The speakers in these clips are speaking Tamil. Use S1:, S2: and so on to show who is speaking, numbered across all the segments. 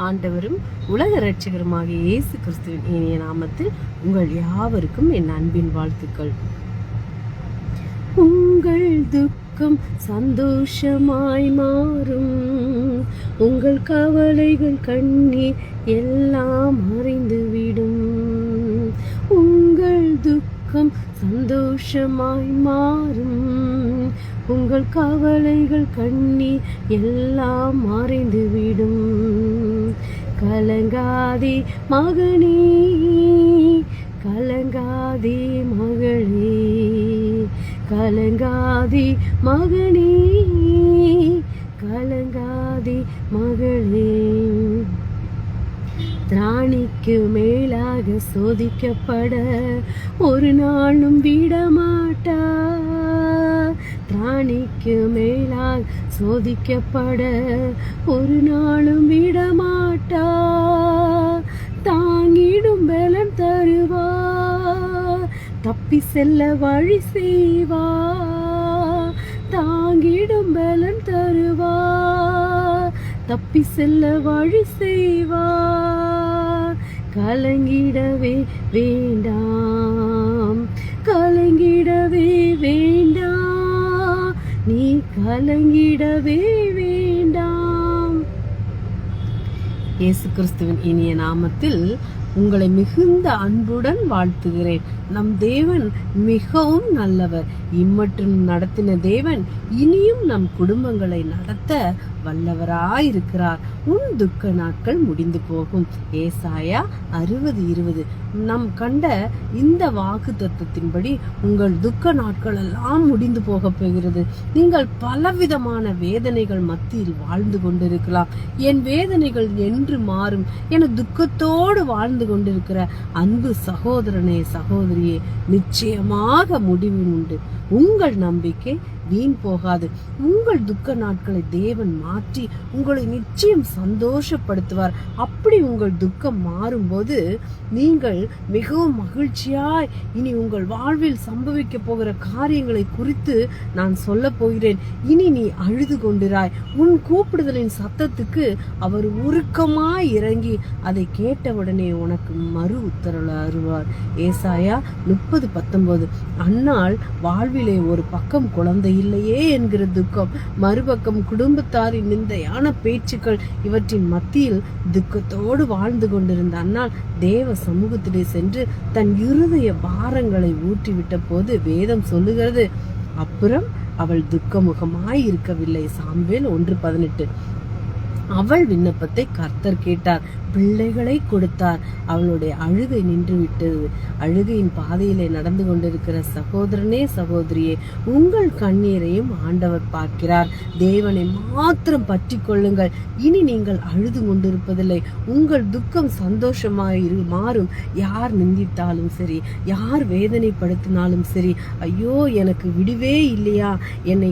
S1: ஆண்டவரும் உலக இரட்சகருமாகிய இயேசு கிறிஸ்துவின் இனிய நாமத்தில் உங்கள் யாவருக்கும் என் அன்பின் வாழ்த்துக்கள். உங்கள் துக்கம் சந்தோஷமாய் மாறும், உங்கள் கவலைகள் கண்ணீர் எல்லாம் மறைந்துவிடும். உங்கள் துக்கம் சந்தோஷமாய் மாறும், உங்கள் கவலைகள் கண்ணீர் எல்லாம் மறைந்துவிடும். கலங்காதே மகனே, கலங்காதே மகளே, கலங்காதே மகனே, கலங்காதே மகளே. திராணிக்கு மேலாக சோதிக்கப்பட ஒரு நாளும் விடமாட்டா. திராணிக்கு மேலாக சோதிக்கப்பட ஒரு நாளும் விடமாட்டா. தாங்கிடும் பலன் தருவா, தப்பி செல்ல வழி செய்வா. தாங்கிடும் பலன் தருவா, தப்பி செல்ல வழி செய்வா. கலங்கிடவே வேண்டாம், கலங்கிடவே வேண்டாம், நீ கலங்கிடவே வேண்டாம். இயேசு கிறிஸ்துவின் இனிய நாமத்தில் உங்களை மிகுந்த அன்புடன் வாழ்த்துகிறேன். நம் தேவன் மிகவும் நல்லவர். இம்மட்டும் நடத்தின தேவன் இனியும் நம் குடும்பங்களை நடத்த வல்லவராயிருக்கிறார். உன் துக்க நாட்கள் முடிந்து போகும். ஏசாயா 60:20 நம் கண்ட இந்த வாக்கு தத்துவத்தின்படி உங்கள் துக்க நாட்கள் எல்லாம் முடிந்து போக போகிறது. நீங்கள் பலவிதமான வேதனைகள் மத்தியில் வாழ்ந்து கொண்டிருக்கலாம். என் வேதனைகள் என்று மாறும் என துக்கத்தோடு வாழ்ந்து கொண்டிருக்கிற அன்பு சகோதரனே, சகோதரியே, நிச்சயமாக முடிவு உண்டு. உங்கள் நம்பிக்கை வீண் போகாது. உங்கள் துக்க நாட்களை தேவன் மாற்றி உங்களை நிச்சயம் சந்தோஷப்படுத்துவார். அப்படி உங்கள் துக்கம் மாறும்போது நீங்கள் மிகவும் மகிழ்ச்சியாய் இனி உங்கள் வாழ்வில் சம்பவிக்க போகிற காரியங்களை குறித்து நான் சொல்ல போகிறேன். இனி நீ அழுது கொண்டிராய். உன் கூப்பிடுதலின் சத்தத்துக்கு அவர் உருக்கமாய் இறங்கி அதை கேட்டவுடனே உனக்கு மறு உத்தரவு அருவார். ஏசாயா 30:19 அந்நாள் வாழ்விலே ஒரு பக்கம் குழந்தை இல்லையே என்கிற துக்கம், மறுபக்கம் குடும்பத்தாரின் நிந்தையான பேச்சுக்கள், இவற்றின் மத்தியில் துக்கத்தோடு வாழ்ந்து கொண்டிருந்த அன்னால் தேவ சமூகத்திலே சென்று தன் இருதய பாரங்களை ஊற்றிவிட்ட போது வேதம் சொல்லுகிறது, அப்புறம் அவள் துக்கமுகமாய் இருக்கவில்லை. சாமுவேல் 1:18 அவள் விண்ணப்பத்தை கர்த்தர் கேட்டார், பிள்ளைகளை கொடுத்தார். அவளுடைய அழுகை நின்று விட்டது. அழுகையின் பாதையிலே நடந்து கொண்டிருக்கிற சகோதரனே, சகோதரியே, உங்கள் கண்ணீரையும் ஆண்டவர் பார்க்கிறார். தேவனை மாத்திரம் பற்றி கொள்ளுங்கள். இனி நீங்கள் அழுது கொண்டிருப்பதில்லை. உங்கள் துக்கம் சந்தோஷமாய் மாறும். யார் நிந்தித்தாலும் சரி, யார் வேதனைப்படுத்தினாலும் சரி, ஐயோ எனக்கு விடுவே இல்லையா, என்னை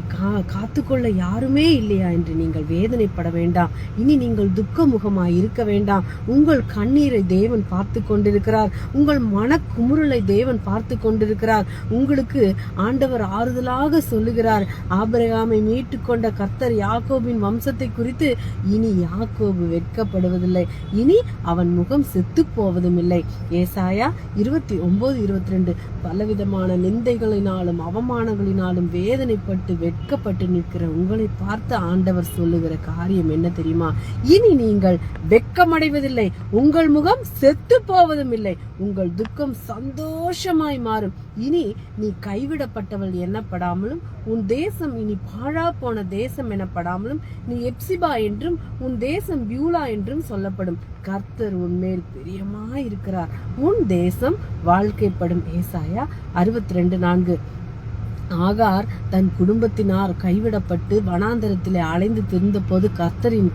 S1: காத்துக்கொள்ள யாருமே இல்லையா என்று நீங்கள் வேதனைப்பட வேண்டாம். இனி நீங்கள் துக்க முகமாய் இருக்க வேண்டாம். உங்கள் கண்ணீரை தேவன் பார்த்து கொண்டிருக்கிறார். உங்கள் மனக்குமுறலை தேவன் பார்த்து கொண்டிருக்கிறார். உங்களுக்கு ஆண்டவர் ஆறுதலாக சொல்லுகிறார். ஆபிரகாமை மீட்டு கொண்ட கர்த்தர் யாக்கோபின் வம்சத்தை குறித்து, இனி யாக்கோபு வெட்கப்படுவதில்லை, இனி அவன் முகம் செத்து போவதும் இல்லை. ஏசாயா 29:22 பலவிதமான நிந்தைகளினாலும் அவமானங்களினாலும் வேதனைப்பட்டு வெட்கப்பட்டு நிற்கிற உங்களை பார்த்து ஆண்டவர் சொல்லுகிற காரியம் என்ன தெரியுமா? இனி நீங்கள் வெட்கமடைவதில்லை, உங்கள் முகம் செத்து போவதும் இல்லை. உங்கள் துக்கம் சந்தோஷமாய் மாறும். இனி நீ கைவிடப்பட்டவள் எண்ணப்படாமலும், உன் தேசம் இனி பாழா போன தேசம் எனப்படாமலும், நீ எப்சிபா என்றும் உன் தேசம் பியூலா என்றும் சொல்லப்படும். கர்த்தர் உன்மேல் பிரியமாய் இருக்கிறார். உன் தேசம் வாழ்க்கைப்படும். ஏசாயா 62:4 ஆகார் தன் குடும்பத்தினார் கைவிடப்பட்டு வனாந்தரத்திலே அலைந்து திரிந்த போது கர்த்தரின்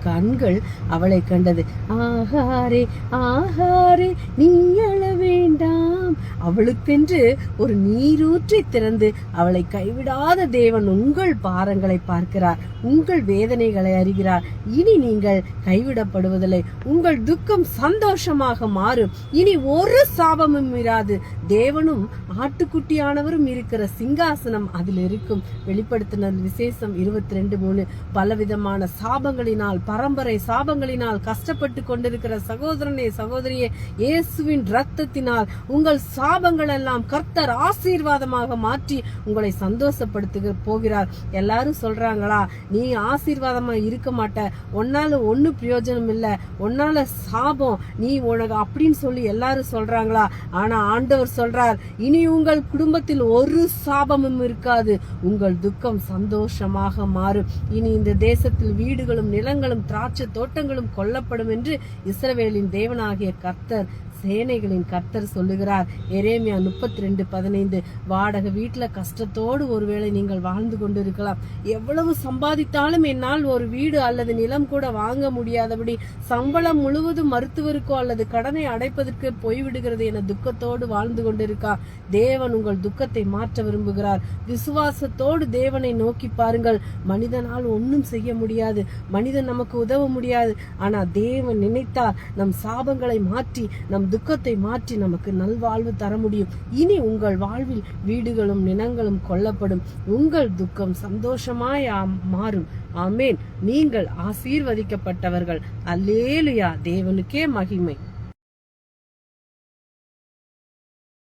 S1: கண்கள் அவளை கண்டது. ஆகாரே, ஆகாரே, நீ அழ வேண்டாம். அவளுக்கென்று ஒரு நீரூற்றி திறந்து அவளை கைவிடாத தேவன் உங்கள் பாரங்களை பார்க்கிறார், உங்கள் வேதனைகளை அறிகிறார். இனி நீங்கள் கைவிடப்படுவதில்லை. உங்கள் துக்கம் சந்தோஷமாக மாறும். இனி ஒரு சாபமும் இராது. தேவனும் ஆட்டுக்குட்டியானவரும் இருக்கிற சிங்காசனம் அதில் இருக்கும். வெளிப்படுத்தின விசேஷம் 22:3. பலவிதமான சாபங்களினால், பரம்பரை சாபங்களினால் கஷ்டப்பட்டு கொண்டிருக்கிற சகோதரனே சகோதரியே, இயேசுவின் இரத்தத்தினால் உங்கள் சாபங்கள் எல்லாம் கர்த்தர் ஆசீர்வாதமாக மாற்றி உங்களை சந்தோஷப்படுத்த போகிறார். எல்லாரும் சொல்றாங்களா, நீ ஆசீர்வாதமா இருக்க மாட்ட, உன்னால ஒண்ணு பிரயோஜனம் இல்ல, உன்னால சாபம், நீ உனக்கு அப்படின்னு சொல்லி எல்லாரும் சொல்றாங்களா? ஆனா ஆண்டவர் சொல்றார், இனி உங்கள் குடும்பத்தில் ஒரு சாபமும் இருக்காது, உங்கள் துக்கம் சந்தோஷமாக மாறும். இனி இந்த தேசத்தில் வீடுகளும் நிலங்களும் திராட்சை தோட்டங்களும் கொல்லப்படும் என்று இஸ்ரவேலின் தேவனாகிய கர்த்தர், சேனைகளின் கர்த்தர் சொல்லுகிறார். எரேமியா 32:15. வாடகை வீட்டுல கஷ்டத்தோடு ஒருவேளை நீங்கள் வாழ்ந்து கொண்டிருக்கலாம். எவ்வளவு சம்பாதித்தாலும் என்னால் ஒரு வீடு அல்லது நிலம் கூட வாங்க முடியாதபடி, சம்பளம் முழுவதும் மருத்துவருக்கோ அல்லது கடனை அடைப்பதற்கு போய்விடுகிறது என துக்கத்தோடு வாழ்ந்து கொண்டிருக்கா. தேவன் உங்கள் துக்கத்தை மாற்ற விரும்புகிறார். விசுவாசத்தோடு தேவனை நோக்கி பாருங்கள். மனிதனால் ஒன்னும் செய்ய முடியாது, மனிதன் நமக்கு உதவ முடியாது. ஆனா தேவன் நினைத்தால் நம் சாபங்களை மாற்றி, நம் துக்கத்தை மாற்றி நமக்கு நல்வாழ்வு தர முடியும். இனி உங்கள் வாழ்வில் வீடுகளும் நிலங்களும் கொல்லப்படும், உங்கள் துக்கம் சந்தோஷமாய் மாறும். ஆமேன். நீங்கள் ஆசீர்வதிக்கப்பட்டவர்கள். அல்லேலுயா. தேவனுக்கே மகிமை.